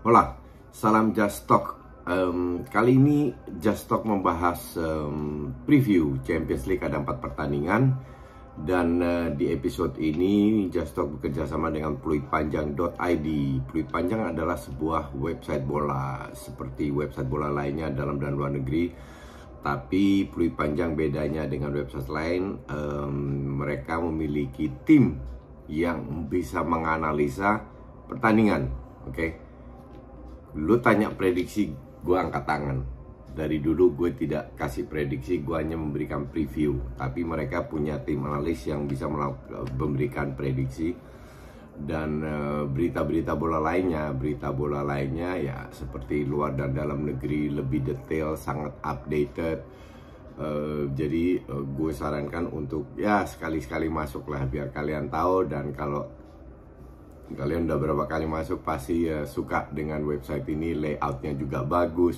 Hola, salam Just Talk. Kali ini Just Talk membahas preview Champions League, ada 4 pertandingan. Dan di episode ini Just Talk bekerja sama dengan Pluitpanjang.id. Pluit Panjang adalah sebuah website bola seperti website bola lainnya dalam dan luar negeri. Tapi Pluit Panjang bedanya dengan website lain, mereka memiliki tim yang bisa menganalisa pertandingan. Oke, lu tanya prediksi, gue angkat tangan. Dari dulu gue tidak kasih prediksi, gue hanya memberikan preview. Tapi mereka punya tim analis yang bisa memberikan prediksi. Dan berita-berita bola lainnya ya seperti luar dan dalam negeri lebih detail, sangat updated. Jadi gue sarankan untuk ya sekali-sekali masuk lah biar kalian tahu. Dan kalau kalian udah berapa kali masuk pasti suka dengan website ini. Layoutnya juga bagus,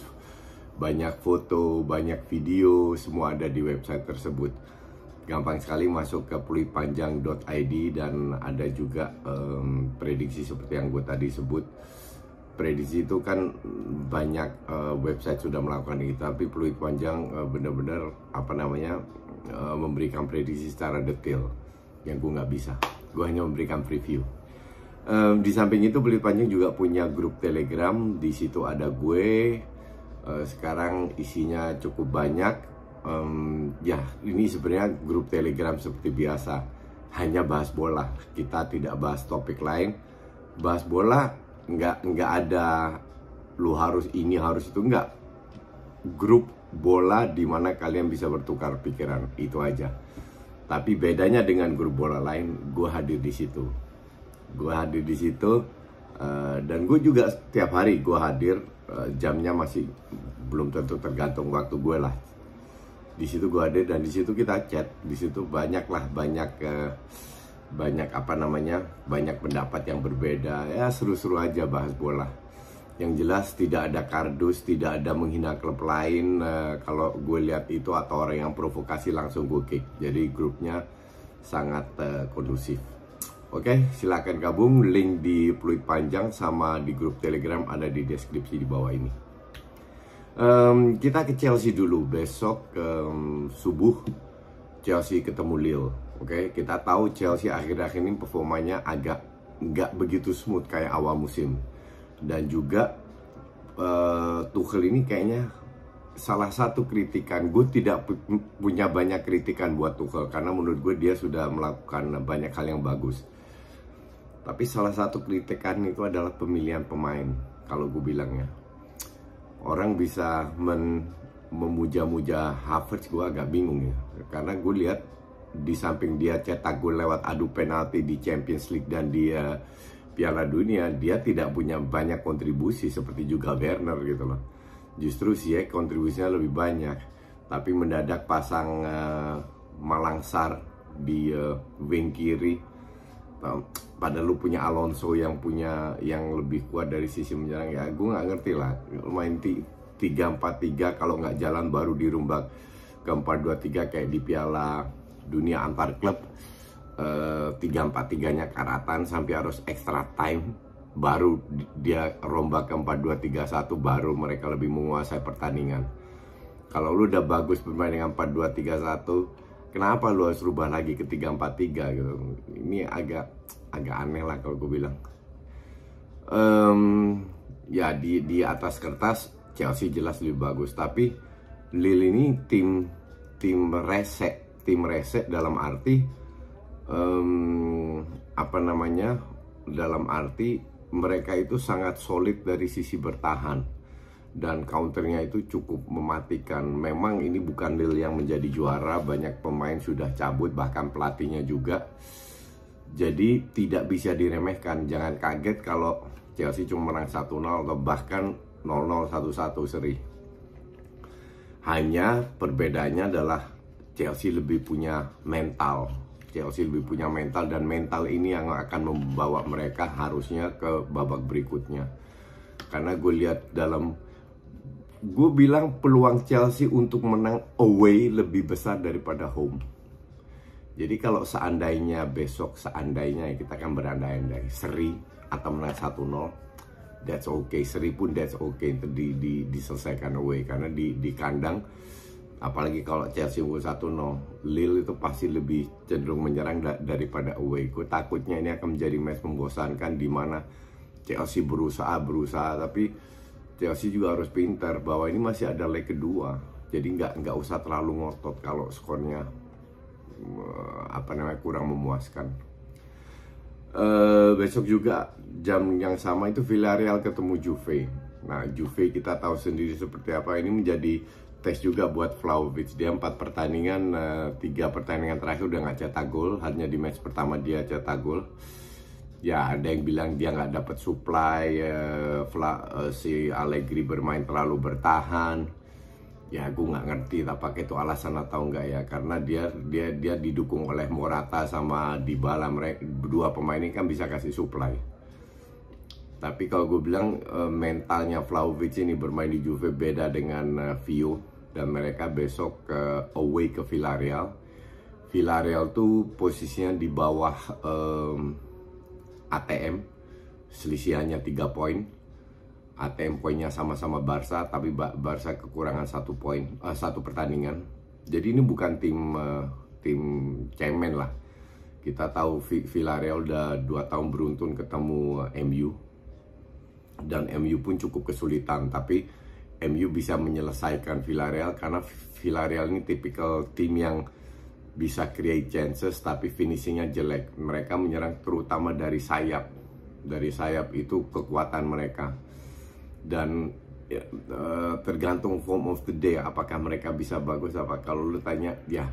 banyak foto, banyak video, semua ada di website tersebut. Gampang sekali masuk ke pluitpanjang.id. Dan ada juga prediksi seperti yang gue tadi sebut. Prediksi itu kan banyak website sudah melakukan itu, tapi Pluit Panjang benar-benar memberikan prediksi secara detail yang gue nggak bisa. Gue hanya memberikan preview. Di samping itu Pluit Panjang juga punya grup Telegram. Di situ ada gue. Sekarang isinya cukup banyak. Ya ini sebenarnya grup Telegram seperti biasa, hanya bahas bola. Kita tidak bahas topik lain. Bahas bola nggak ada lu harus ini harus itu, nggak. Grup bola di mana kalian bisa bertukar pikiran, itu aja. Tapi bedanya dengan grup bola lain, gue hadir di situ. Dan gue juga setiap hari gue hadir. Jamnya masih belum tentu, tergantung waktu gue lah. Di situ gue hadir dan di situ kita chat. Di situ banyak banyak pendapat yang berbeda. Ya seru-seru aja bahas bola. Yang jelas tidak ada kardus, tidak ada menghina klub lain. Kalau gue lihat itu atau orang yang provokasi langsung gue kick. Jadi grupnya sangat kondusif. Oke, silakan gabung. Link di Pluit Panjang sama di grup Telegram ada di deskripsi di bawah ini. Kita ke Chelsea dulu. Besok subuh Chelsea ketemu Lille. Oke, kita tahu Chelsea akhir-akhir ini performanya agak nggak begitu smooth kayak awal musim. Dan juga Tuchel ini kayaknya salah satu kritikan, gue tidak punya banyak kritikan buat Tuchel karena menurut gue dia sudah melakukan banyak hal yang bagus. Tapi salah satu kritikan itu adalah pemilihan pemain. Kalau gue bilangnya, orang bisa memuja-muja Havertz, gue agak bingung ya. Karena gue lihat di samping dia cetak gol lewat adu penalti di Champions League dan dia Piala Dunia, dia tidak punya banyak kontribusi seperti juga Werner gitu loh. Justru Ziyech kontribusinya lebih banyak. Tapi mendadak pasang Malang Sarr di wing kiri. Padahal lu punya Alonso yang lebih kuat dari sisi menyerang. Ya gue nggak ngerti lah. Main 3-4-3 kalau nggak jalan baru dirombak ke 4-2-3 kayak di Piala Dunia antar klub. 3-4-3-nya karatan sampai harus extra time. Baru dia rombak ke 4-2-3-1, baru mereka lebih menguasai pertandingan. Kalau lu udah bagus bermain dengan 4-2-3-1, kenapa lu harus rubah lagi ke 3-4-3 gitu? Ini agak aneh lah kalau gue bilang. Ya di atas kertas Chelsea jelas lebih bagus, tapi Lille ini tim rese dalam arti dalam arti mereka itu sangat solid dari sisi bertahan dan counternya itu cukup mematikan. Memang ini bukan Lille yang menjadi juara, banyak pemain sudah cabut, bahkan pelatihnya juga. Jadi tidak bisa diremehkan. Jangan kaget kalau Chelsea cuma menang 1-0 atau bahkan 0-0, 1-1 seri. Hanya perbedaannya adalah Chelsea lebih punya mental. Dan mental ini yang akan membawa mereka harusnya ke babak berikutnya. Karena gue lihat gue bilang peluang Chelsea untuk menang away lebih besar daripada home. Jadi kalau seandainya besok, kita akan berandai-andai seri atau menang 1-0, that's okay. Seri pun that's okay untuk diselesaikan away, karena di kandang, apalagi kalau Chelsea unggul 1-0, Lille itu pasti lebih cenderung menyerang daripada away. Gue takutnya ini akan menjadi match membosankan, di mana Chelsea berusaha, tapi Chelsea juga harus pintar bahwa ini masih ada leg kedua. Jadi nggak usah terlalu ngotot kalau skornya kurang memuaskan. Besok juga jam yang sama itu Villarreal ketemu Juve. Nah, Juve kita tahu sendiri seperti apa. Ini menjadi tes juga buat Vlahovic. Dia 4 pertandingan, 3 pertandingan terakhir udah nggak cetak gol. Hanya di match pertama dia cetak gol. Ya, ada yang bilang dia nggak dapat supply, si Allegri bermain terlalu bertahan. Ya, gue nggak ngerti apakah itu alasan atau enggak ya, karena dia didukung oleh Morata sama Dybala. Mereka dua pemain ini kan bisa kasih supply. Tapi kalau gue bilang mentalnya Vlahovic ini bermain di Juve beda dengan Vio, dan mereka besok away ke Villarreal. Villarreal tuh posisinya di bawah ATM, selisihannya 3 poin. ATM poinnya sama-sama Barca, tapi Barca kekurangan 1 poin, 1 pertandingan. Jadi ini bukan tim cemen lah. Kita tahu Villarreal udah 2 tahun beruntun ketemu MU, dan MU pun cukup kesulitan. Tapi MU bisa menyelesaikan Villarreal karena Villarreal ini tipikal tim yang bisa create chances tapi finishingnya jelek. Mereka menyerang terutama dari sayap. Dari sayap itu kekuatan mereka. Dan tergantung form of the day, apakah mereka bisa bagus apa. Kalau lu tanya, ya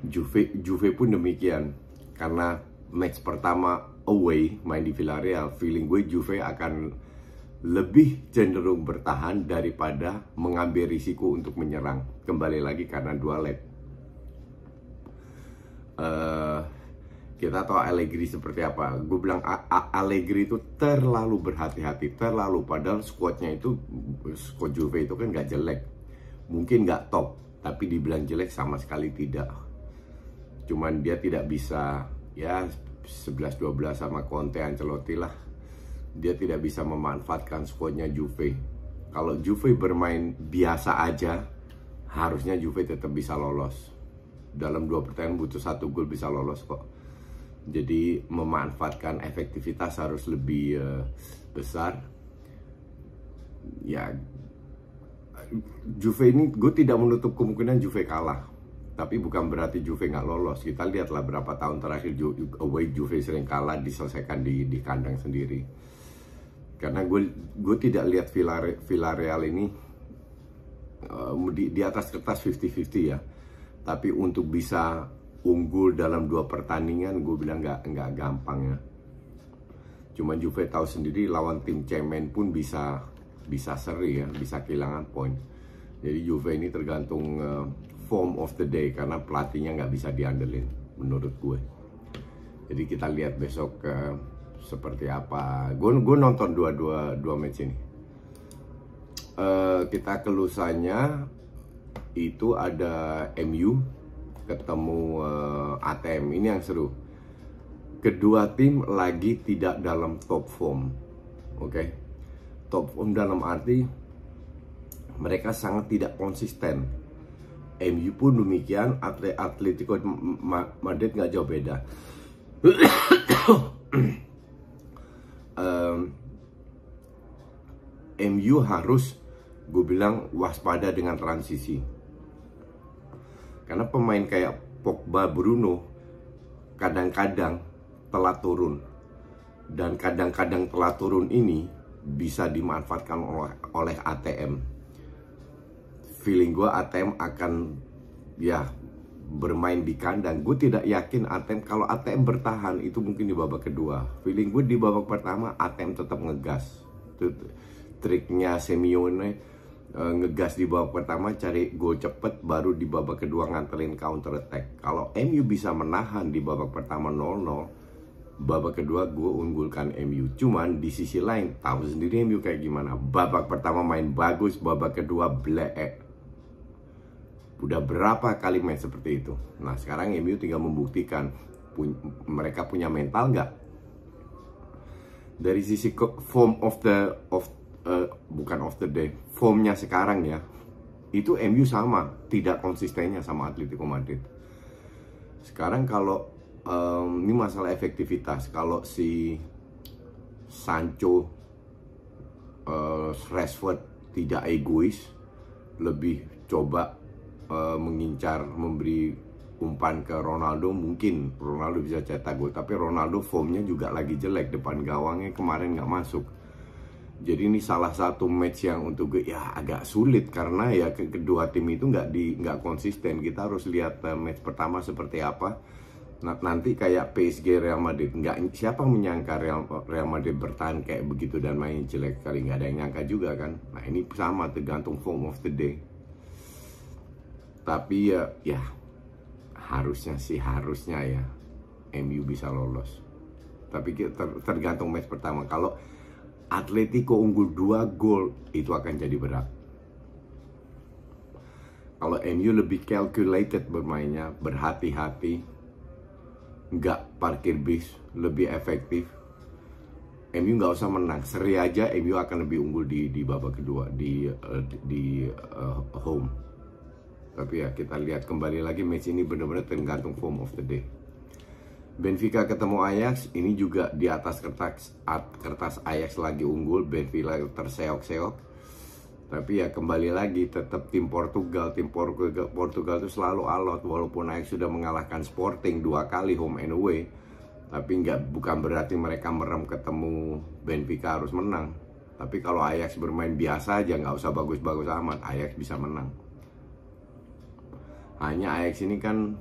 Juve pun demikian, karena match pertama away main di Villarreal, feeling gue Juve akan lebih cenderung bertahan daripada mengambil risiko untuk menyerang. Kembali lagi karena 2 leg. Kita tahu Allegri seperti apa. Gue bilang Allegri itu terlalu berhati-hati, padahal squad Juve itu kan gak jelek. Mungkin gak top, tapi dibilang jelek sama sekali tidak. Cuman dia tidak bisa, ya 11-12 sama Conte, Ancelotti lah. Dia tidak bisa memanfaatkan squadnya Juve. Kalau Juve bermain biasa aja, harusnya Juve tetap bisa lolos. Dalam 2 pertandingan butuh 1 gol bisa lolos kok. Jadi memanfaatkan efektivitas harus lebih besar. Ya, Juve ini, gue tidak menutup kemungkinan Juve kalah. Tapi bukan berarti Juve nggak lolos. Kita lihatlah berapa tahun terakhir away Juve sering kalah, diselesaikan di kandang sendiri. Karena gue tidak lihat Villarreal ini di atas kertas 50-50 ya. Tapi untuk bisa unggul dalam 2 pertandingan, gue bilang nggak gampang ya. Cuman Juve tahu sendiri lawan tim cemen pun bisa seri ya, bisa kehilangan poin. Jadi Juve ini tergantung form of the day, karena pelatihnya nggak bisa diandelin menurut gue. Jadi kita lihat besok seperti apa. Gue nonton dua match ini. Kita ke lusanya itu ada MU ketemu ATM. Ini yang seru. Kedua tim lagi tidak dalam top form. Oke. Top form dalam arti mereka sangat tidak konsisten. MU pun demikian, Atletico Madrid nggak jauh beda. MU harus, gue bilang, waspada dengan transisi. Karena pemain kayak Pogba, Bruno kadang-kadang telat turun. Dan kadang-kadang telat turun ini bisa dimanfaatkan oleh ATM. Feeling gue ATM akan ya bermain di kandang. Gue tidak yakin ATM, kalau ATM bertahan itu mungkin di babak kedua. Feeling gue di babak pertama ATM tetap ngegas. Itu triknya Simeone, ngegas di babak pertama, cari gol cepet, baru di babak kedua nganterin counter attack. Kalau MU bisa menahan di babak pertama 0-0, babak kedua gue unggulkan MU. Cuman di sisi lain, tahu sendiri MU kayak gimana. Babak pertama main bagus, babak kedua blek. Udah berapa kali main seperti itu. Nah sekarang MU tinggal membuktikan mereka punya mental nggak. dari sisi form bukan of the day, formnya sekarang ya, itu MU sama, tidak konsistennya sama Atletico Madrid. Sekarang kalau ini masalah efektivitas, kalau si Sancho, Rashford tidak egois, lebih coba mengincar, memberi umpan ke Ronaldo, mungkin Ronaldo bisa cetak gol. Tapi Ronaldo formnya juga lagi jelek, depan gawangnya kemarin nggak masuk. Jadi ini salah satu match yang untuk gue ya agak sulit, karena ya kedua tim itu nggak konsisten. Kita harus lihat match pertama seperti apa. Nanti kayak PSG Real Madrid, siapa menyangka Real Madrid bertahan kayak begitu dan main jelek kali, nggak ada yang nyangka juga kan. Nah ini sama, tergantung form of the day. Tapi ya harusnya ya MU bisa lolos. Tapi tergantung match pertama. Kalau Atletico unggul 2 gol, itu akan jadi berat. Kalau MU lebih calculated bermainnya, berhati-hati, nggak parkir bis, lebih efektif, MU nggak usah menang, seri aja MU akan lebih unggul di babak kedua di home. Tapi ya kita lihat kembali lagi, match ini benar-benar tergantung form of the day. Benfica ketemu Ajax, ini juga di atas kertas Ajax lagi unggul, Benfica terseok-seok. Tapi ya kembali lagi, tetap tim Portugal itu selalu alot. Walaupun Ajax sudah mengalahkan Sporting 2 kali home and away, tapi bukan berarti mereka merem ketemu Benfica harus menang. Tapi kalau Ajax bermain biasa aja, nggak usah bagus-bagus amat, Ajax bisa menang. Hanya Ajax ini kan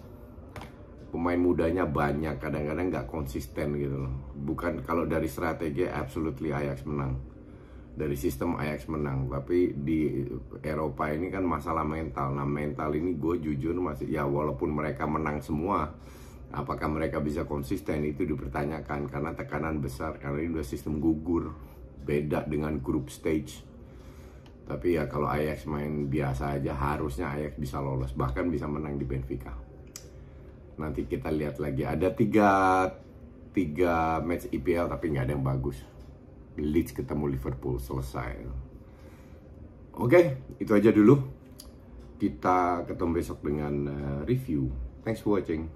pemain mudanya banyak, kadang-kadang nggak konsisten gitu loh. Bukan, kalau dari strategi absolutely Ajax menang, dari sistem Ajax menang. Tapi di Eropa ini kan masalah mental. Nah mental ini gue jujur masih, ya walaupun mereka menang semua, apakah mereka bisa konsisten itu dipertanyakan, karena tekanan besar, karena ini udah sistem gugur, beda dengan group stage. Tapi ya kalau Ajax main biasa aja, harusnya Ajax bisa lolos, bahkan bisa menang di Benfica. Nanti kita lihat lagi, ada tiga match IPL tapi nggak ada yang bagus. Leeds ketemu Liverpool, selesai. Oke, itu aja dulu. Kita ketemu besok dengan review. Thanks for watching.